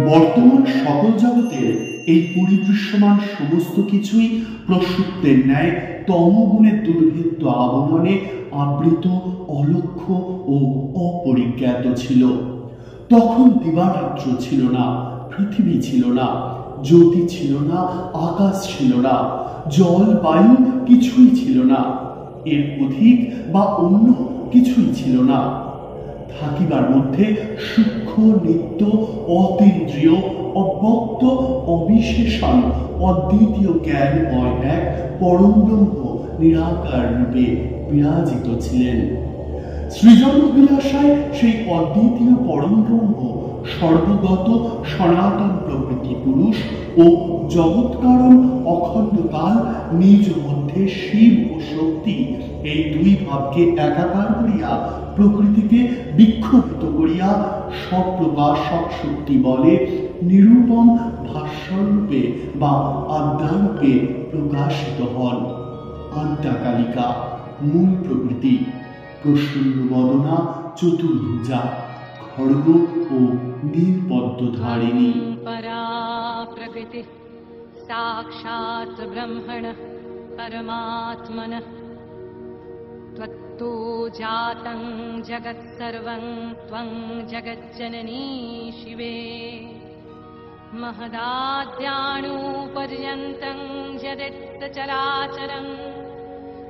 বর্তমান সকল জগতের এই পরিদৃশ্যমান সমস্ত কিছুই প্রসূপ্তের ন্যায় তমগুণের দুর্ভেদ্য আবরণে আবৃত, অলক্ষ্য ও অপরিজ্ঞাত ছিল। তখন দিবারাত্র ছিল না, পৃথিবী ছিল না, জ্যোতি ছিল না, আকাশ ছিল না, জল বায়ু কিছুই ছিল না, এর অধিক বা অন্য কিছুই ছিল না। থাকিবার মধ্যে সূক্ষ্ম, নিত্য, অতীন্দ্রিয়, অব্যক্ত, অবিশেষণ, অদ্বিতীয় জ্ঞানময় এক পরম ব্রহ্ম নিরাকার রূপে বিরাজিত ছিলেন। সৃজনবিলাসায় সেই অদ্বিতীয় পরম ব্রহ্ম সর্বগত সনাতন প্রকৃতি পুরুষ ও জগৎকারণ অখণ্ডকাল নিজ মধ্যে শিব ও শক্তি এই দুই ভাবকে একাকার করিয়া প্রকৃতিকে বিক্ষোভিত করিয়া স্বপ্রকাশক শক্তি বলে নিরূপম ভাষ্যরূপে বা আদ্যারূপে প্রকাশিত হন। আদ্যাকালিকা, মূল প্রকৃতি, প্রসন্ন বদনা, চতুর্ভুজা, খড়গ ও নীলপদ্মধারিণী। পরা প্রকৃতি সাক্ষাৎ ব্রহ্মণ পরমাত্মনঃ ত্বত্তো জাতং জগৎ সর্বং ত্বং জগজ্জননী শিবে মহদাদ্যাণু পর্যন্তং যদিত্ত চরাচরং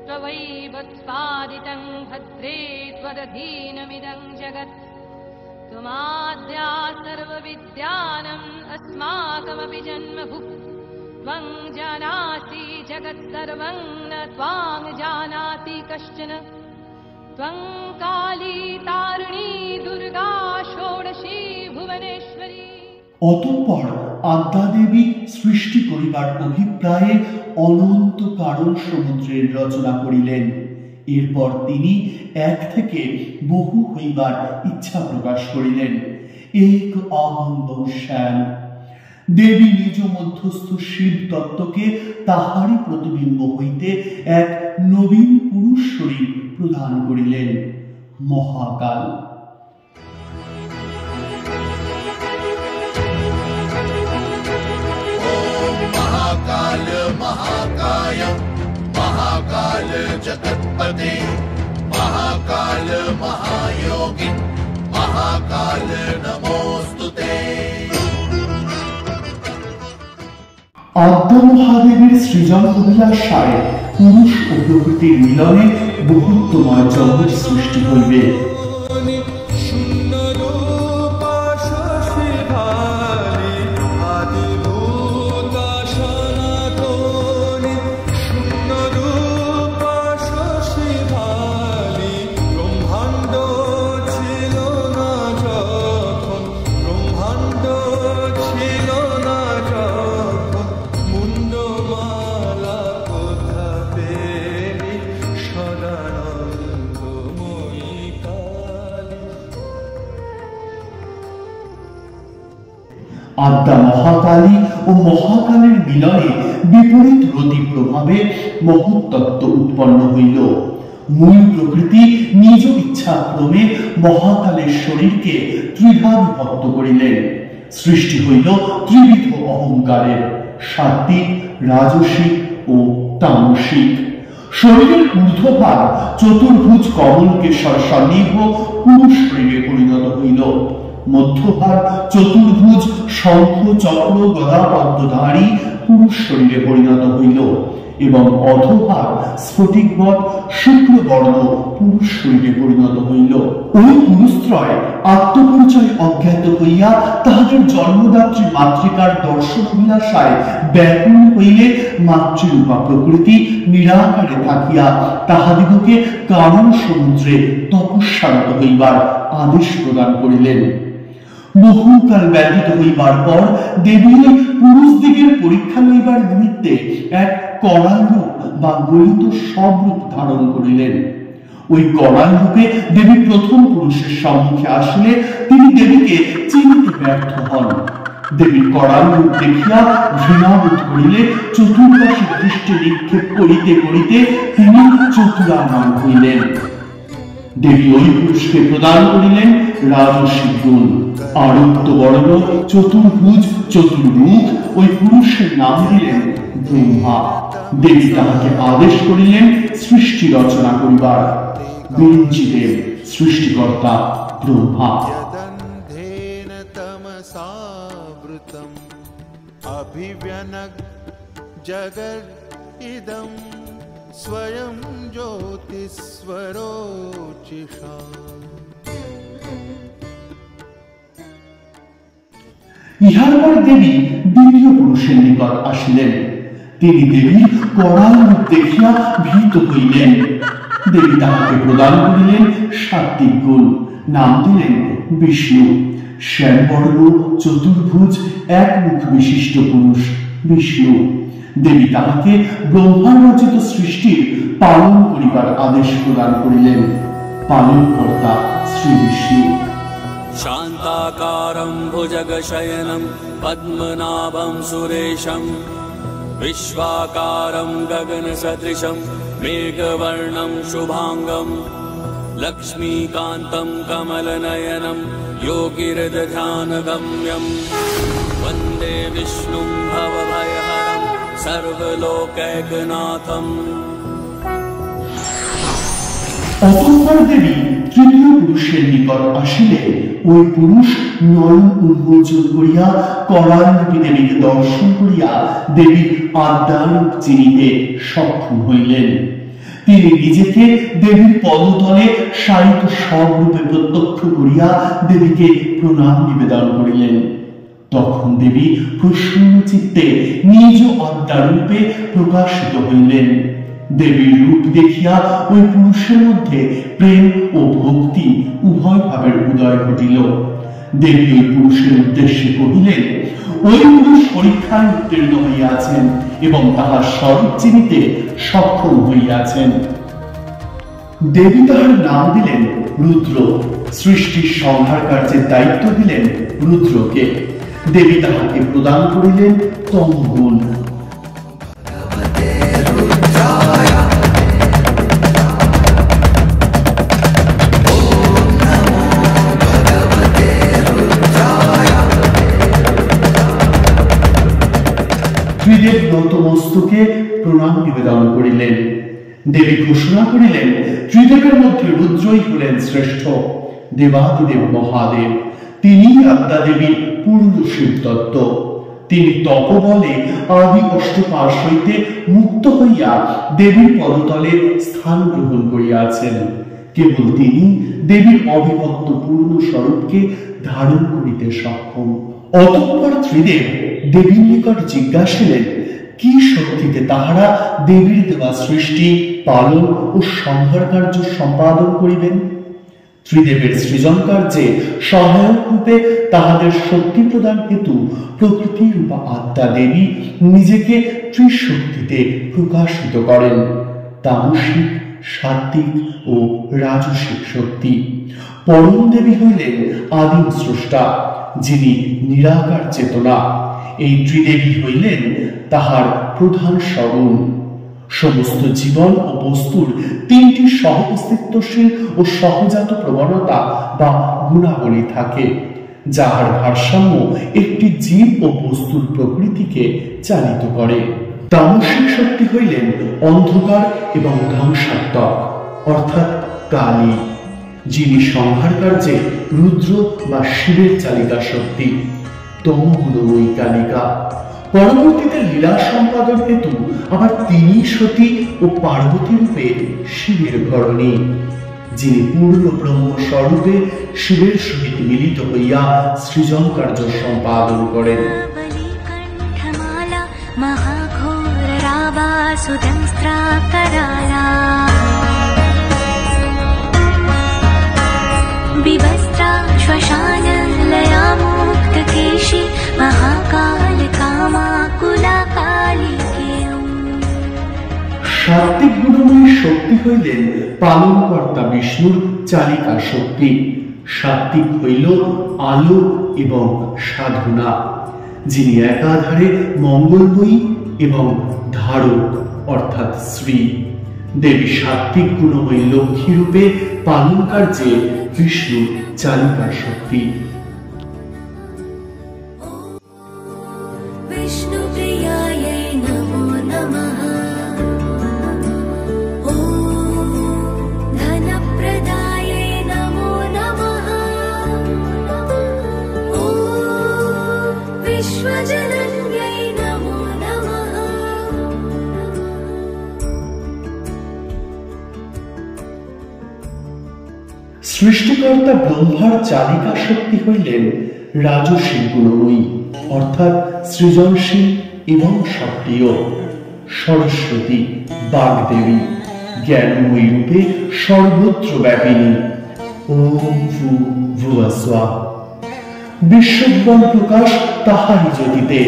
त्ववैवोत्पादितं भद्रे त्वदधीनमिदं जगत् त्वमाद्या सर्वविद्यानम् अस्माकमपि जन्मभुः त्वं जानासि जगत् सर्वं न त्वां जानाति कश्चन त्वं काली तारिणी दुर्गा षोडशी भुवनेश्वरी। অতঃপর আদ্যাদেবী সৃষ্টি করিবার অভিপ্রায়ে অনন্ত কারণ সমুদ্রের রচনা করিলেন। এরপর তিনি এক থেকে বহু হইবার ইচ্ছা প্রকাশ করিলেন। এক অহং বহুশ্যাম। দেবী নিজ মধ্যস্থ শিব তত্ত্বকে তাহারই প্রতিবিম্ব হইতে এক নবীন পুরুষ শরীর প্রদান করিলেন, মহাকাল। महाकाल महाकाय महाकाल जगत्पते महाकाल महायोगी महाकाल नमोस्तुते। আদ্য মহাদেবের সৃজন অভিলাষায় পুরুষ ও প্রকৃতির মিলনে বহুত্বময় জগৎ সৃষ্টি হইবে। আদ্যা মহাকালী ও মহাকালের মিলনে বিপরীত রতি প্রভাবে মহত্তত্ত্ব উৎপন্ন হইল। মূল প্রকৃতি নিজ ইচ্ছাক্রমে মহাকালের শরীরকে ত্রিধা বিভক্ত করিলেন। সৃষ্টি হইল ত্রিবিধ অহংকারের, সাত্ত্বিক, রাজসিক ও তামসিক। শরীরের ঊর্ধ্বভাগ চতুর্ভুজ কমল কেশর সন্নিভ পুরুষ শরীরে পরিণত হইল। মধ্যভাগ চতুর্ভুজ শঙ্খ চক্র গদা পদ্মধারী পুরুষ শরীরে পরিণত হইল এবং অধোভাগ স্ফটিকবৎ শুক্লবর্ণ পুরুষ শরীরে পরিণত হইল। ওই পুরুষত্রয় আত্মপরিচয় অজ্ঞাত হইয়া তাহাদের জন্মদাত্রী মাতৃকার দর্শন অভিলাষায় ব্যাকুল হইলে মাতৃরূপা প্রকৃতি নিরাকারে থাকিয়া তাহাদিগকে কারণ সমুদ্রে তপস্যারত হইবার আদেশ প্রদান করিলেন। বহুকাল ব্যতীত হইবার পর দেবী ওই পুরুষ দিগের পরীক্ষা লইবার নিমিত্তে এক করাল রূপ বা গলিত সব রূপ ধারণ করিলেন। ওই করাল রূপে দেবী প্রথম পুরুষের সম্মুখে আসলে তিনি দেবীকে চিনিতে ব্যর্থ হন। দেবীর করাল রূপ দেখিয়া ঘৃণাবোধ করিলে চতুর্পাশে দৃষ্টি নিক্ষেপ করিতে করিতে তিনি চতুরানন হইলেন। দেবী ওই পুরুষকে প্রদান করিলেন রাজস্বিক গুণ। আরক্ত বর্ণ, চতুর্ভুজ, চতুর্মুখ ওই পুরুষের নাম দিলেন ব্রহ্মা। দেবী তাহাকে আদেশ করিলেন সৃষ্টি রচনা করিবার। বিরঞ্চিদেব সৃষ্টিকর্তা ব্রহ্মা। यदन्धेन तमसावृतम् अभिव्यनग जगदिदं स्वयं ज्योतिस्वरोचिषा। ইহার পর দেবী দ্বিতীয় পুরুষের নিকট আসিলেন। তিনি দেবীর করাল রূপ দেখিয়া ভীত হইলেন। দেবী তাহাকে প্রদান করিলেন সাত্বিক গুণ, নাম দিলেন বিষ্ণু। শ্যামবর্ণ, চতুর্ভুজ, এক মুখ বিশিষ্ট পুরুষ বিষ্ণু। দেবী তাহাকে ব্রহ্মার রচিত সৃষ্টির পালন করিবার আদেশ প্রদান করিলেন। পালনকর্তা শ্রী বিষ্ণু। शान्ताकारं भुजगशयनं पद्मनाभं सुरेशं विश्वाकारं गगनसदृशं मेघवर्णं शुभांगं लक्ष्मीकान्तं कमलनयनं योगिहृदध्यानगम्यं वन्दे विष्णुं भवभयहरं सर्वलोकैकनाथम्। অতঃপর দেবী তৃতীয় পুরুষের নিকট আসিলে ওই পুরুষ নয়ন উন্মোচন করিয়া করালরূপী দেবীকে দর্শন করিয়া দেবীর আদ্যারূপ চিনিতে সক্ষম হইলেন। তিনি নিজেকে দেবীর পদতলে শায়িত স্বরূপে প্রত্যক্ষ করিয়া দেবীকে প্রণাম নিবেদন করিলেন। তখন দেবী প্রসন্ন চিত্তে নিজ আদ্যারূপে প্রকাশিত হইলেন। দেবীর রূপ দেখিয়া ওই পুরুষের মধ্যে প্রেম ও ভক্তি উভয় ভাবের উদয় ঘটিল। দেবী ওই পুরুষের উদ্দেশ্যে কহিলেন, ওই পুরুষ পরীক্ষায় উত্তীর্ণ হইয়াছেন এবং তাহার স্বরূপ চিনিতে সক্ষম হইয়াছেন। দেবী তাহার নাম দিলেন রুদ্র। সৃষ্টির সংহার কার্যের দায়িত্ব দিলেন রুদ্রকে। দেবী তাহাকে প্রদান করিলেন তমগুণ। ত্রিদেব নতমস্তকে প্রণাম নিবেদন করিলেন। দেবী ঘোষণা করিলেন, ত্রিদেবের মধ্যে রুদ্রই হলেন শ্রেষ্ঠ। দেবাদিদেব মহাদেব, তিনি আদ্যা দেবীর পূর্ণ শিবতত্ত্ব। তিনি তপবলে আদি অষ্টপাশ হইতে মুক্ত হইয়া দেবীর পদতলে স্থান গ্রহণ করিয়াছেন। কেবল তিনি দেবীর অবিভক্ত পূর্ণ স্বরূপকে ধারণ করিতে সক্ষম। অতঃপর ত্রিদেব দেবীর নিকট জিজ্ঞাসিলেন, কি শক্তিতে তাহারা দেবীর দেওয়া সৃষ্টি, পালন ও সংহার কার্য সম্পাদন করিবেন? ত্রিদেবের সৃজন কার্যে সহায়ক রূপে তাহাদের শক্তি প্রদান হেতু প্রকৃতি রূপা আদ্যা দেবী নিজেকে ত্রিশক্তিতে প্রকাশিত করেন। তামসিক, সাত্বিক ও রাজসিক শক্তি। পরম দেবী হইলেন আদিম স্রষ্টা, যিনি নিরাকার চেতনা। এই ত্রিদেবী হইলেন তাহার প্রধান স্বরূপ। সমস্ত জীবন ও বস্তুর তিনটি সহ অস্তিত্বশীল ও সহজাত প্রবণতা বা গুণাবলী থাকে, যাহার ভারসাম্য একটি জীব ও বস্তুর প্রকৃতিকে চালিত করে। তামসিক শক্তি হইলেন অন্ধকার এবং ধ্বংসাত্মক, অর্থাৎ কালী, যিনি সংহার কার্যে রুদ্র বা শিবের চালিকা শক্তি। তমগুণময়ী কালিকা। পরবর্তীতে লীলা সম্পাদন হেতু আবার তিনি সতী ও পার্বতী রূপে শিবের ঘরণী, যিনি পূর্ণ ব্রহ্ম স্বরূপে শিবের সহিত মিলিত হইয়া সৃজন কার্য সম্পাদন করেন। সাত্বিক গুণময়ী শক্তি হইলেন পালনকর্তা বিষ্ণুর চালিকা শক্তি। সাত্বিক হইল আলো এবং সাধনা, যিনি একাধারে মঙ্গলময়ী এবং ধারক অর্থাৎ শ্রী। দেবী সাত্বিক গুণময়ী লক্ষ্মী রূপে পালন কার্যে বিষ্ণুর চালিকা শক্তি। विष्णुप्रियायै नमो नमः। ॐ धनप्रदायै नमो नमः। ॐ विश्वजनन्यै नमो नमः। সৃষ্টিকর্তা ব্রহ্মার চালিকা শক্তি হইলেন রাজসী গুণময়ী, অর্থাৎ সৃজনশীল এবং সক্রিয়। সরস্বতী বাগদেবী জ্ঞানময়ী রূপে সর্বত্র ব্যাপিনী। ওম ভুবঃ স্বাহা। বিশ্বব্রহ্ম প্রকাশ তাহারই জ্যোতিতে,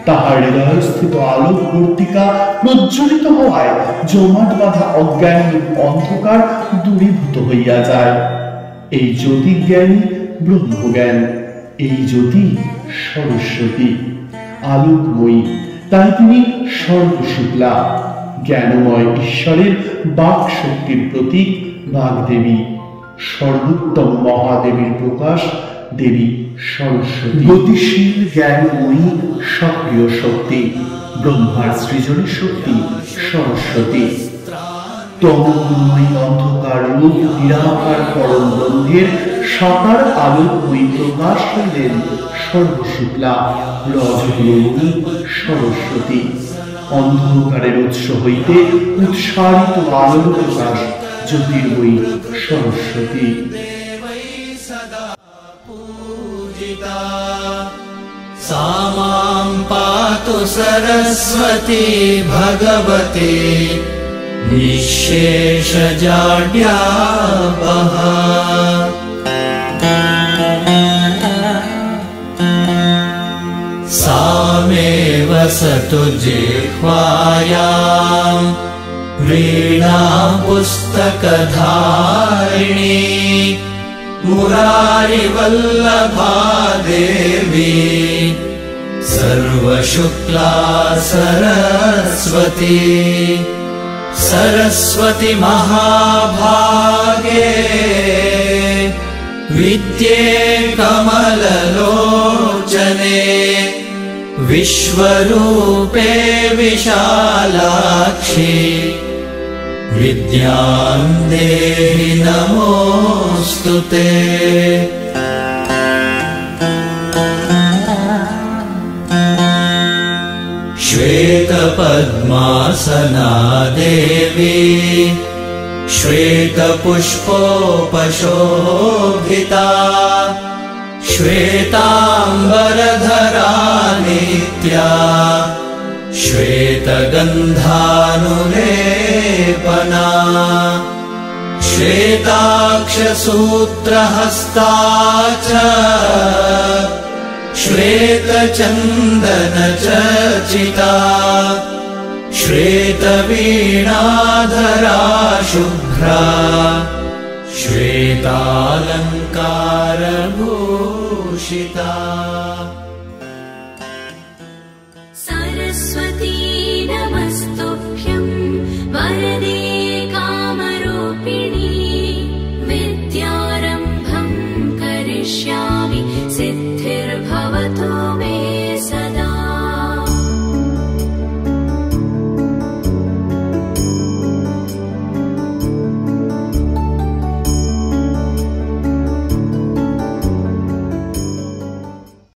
তাহার হৃদয়স্থিত আলোক বর্তিকা প্রজ্বলিত হওয়ায় জমাট বাঁধা অজ্ঞান অন্ধকার দূরীভূত হইয়া যায়। এই জ্যোতি জ্ঞানী ব্রহ্মজ্ঞান, এই জ্যোতি সরস্বতী আলোকময়ী, তাই তিনি সর্বশুক্লা। জ্ঞানময় ঈশ্বরের বাক শক্তির প্রতীক বাগদেবী। সর্বোত্তম মহাদেবীর প্রকাশ দেবী সরস্বতী। গতিশীল জ্ঞানময়ী সক্রিয় শক্তি ব্রহ্মার সৃজনের শক্তি সরস্বতী। তমগুণময়ী অন্ধকার রূপ নিরাকার পরম ব্রহ্মের সাকার আলোকময়ী প্রকাশ হইলেন সর্বশুক্লা রজগুণময়ী সরস্বতী। অন্ধকারের উৎস হইতে উৎসারিত আলোর প্রকাশ জ্যোতির্ময়ী সরস্বতী। सा मां पातु सरस्वती भगवती निःशेषजाड्यापः। सा मे वसतु जिह्वायां वीणा पुस्तकधारिणी मुरारिवल्लभा देवी सर्वशुक्ला सरस्वती। सरस्वती महाभागे विद्ये कमललोचने विश्वरूपे विशालाक्षी विद्यां देहि नमोऽस्तुते। श्वेतपद्मासना देवी श्वेतपुष्पोपशोभिता श्वेताम्बरधरा नित्या श्वेतगन्धानुलेपना श्वेताक्षसूत्रहस्ता च श्वेतचन्दनचर्चिता श्वेतवीणाधरा शुभ्रा श्वेतालङ्कारभूषिता।